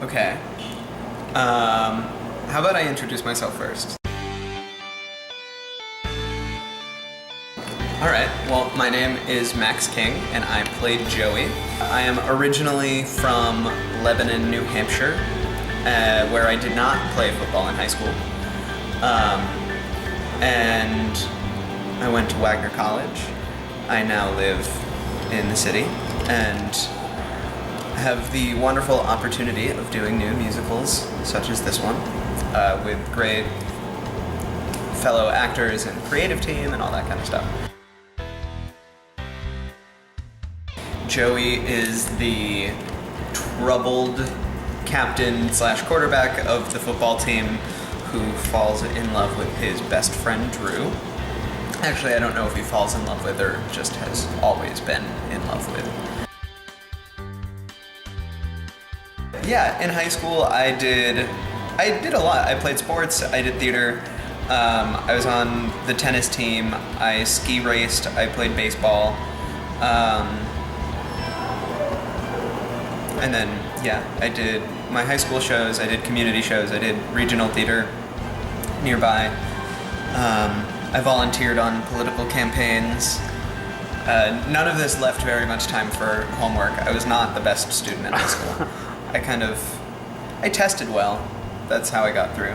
Okay. How about I introduce myself first? Alright, well, my name is Max King, and I played Joey. I am originally from Lebanon, New Hampshire, where I did not play football in high school. And I went to Wagner College. I now live in the city, and have the wonderful opportunity of doing new musicals, such as this one, with great fellow actors and creative team and all that kind of stuff. Joey is the troubled captain slash quarterback of the football team who falls in love with his best friend Drew. Actually, I don't know if he falls in love with or just has always been in love with. Yeah, in high school I did a lot. I played sports, I did theater, I was on the tennis team, I ski raced, I played baseball. And then, yeah, I did my high school shows, I did community shows, I did regional theater nearby. I volunteered on political campaigns. None of this left very much time for homework. I was not the best student in high school. I tested well. That's how I got through.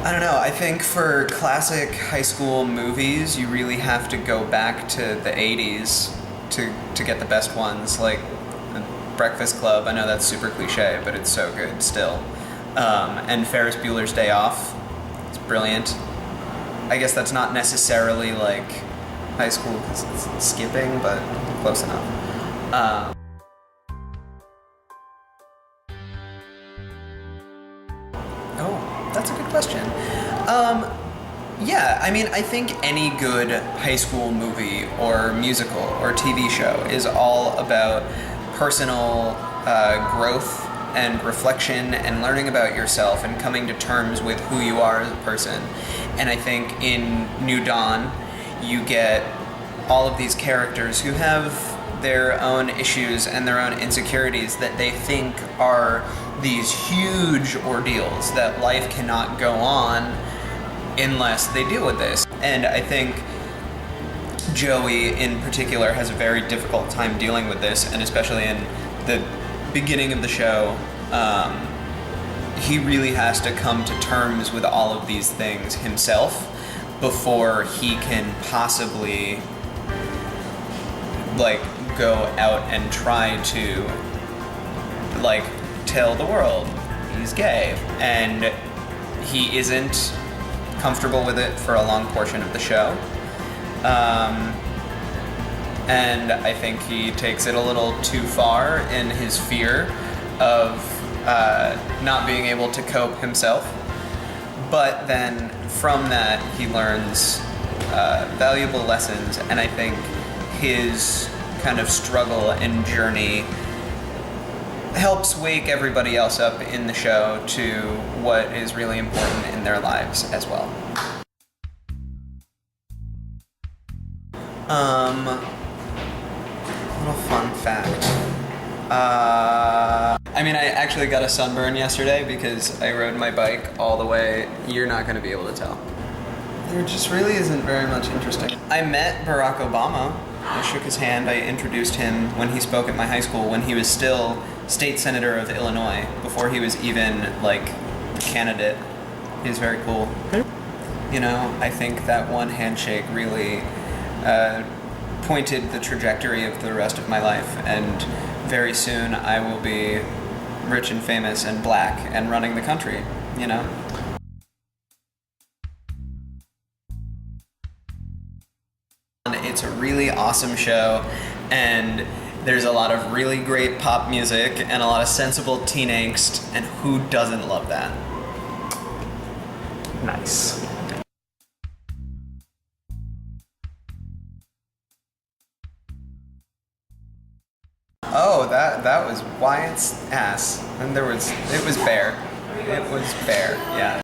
I don't know, I think for classic high school movies, you really have to go back to the 80s to get the best ones, like The Breakfast Club. I know that's super cliche, but it's so good still. And Ferris Bueller's Day Off, it's brilliant. I guess that's not necessarily like high school because it's skipping, but close enough. Oh, that's a good question. Yeah, I mean, I think any good high school movie or musical or TV show is all about personal growth and reflection and learning about yourself and coming to terms with who you are as a person. And I think in New Dawn, you get all of these characters who have their own issues and their own insecurities that they think are these huge ordeals, that life cannot go on unless they deal with this. And I think Joey in particular has a very difficult time dealing with this, and especially in the beginning of the show, he really has to come to terms with all of these things himself before he can possibly like go out and try to like tell the world he's gay. And he isn't comfortable with it for a long portion of the show. And I think he takes it a little too far in his fear of not being able to cope himself. But then from that, he learns valuable lessons, and I think his kind of struggle and journey helps wake everybody else up in the show to what is really important in their lives as well. Little fun fact. I mean, I actually got a sunburn yesterday because I rode my bike all the way. You're not going to be able to tell. There just really isn't very much interesting. I met Barack Obama. I shook his hand. I introduced him when he spoke at my high school when he was still state senator of Illinois, before he was even like a candidate. He was very cool. You know, I think that one handshake really pointed the trajectory of the rest of my life, and very soon I will be rich and famous and black and running the country, you know? It's a really awesome show, and there's a lot of really great pop music and a lot of sensible teen angst, and who doesn't love that? Nice. Oh, that was Wyatt's ass. And it was Bear. It was Bear, yeah.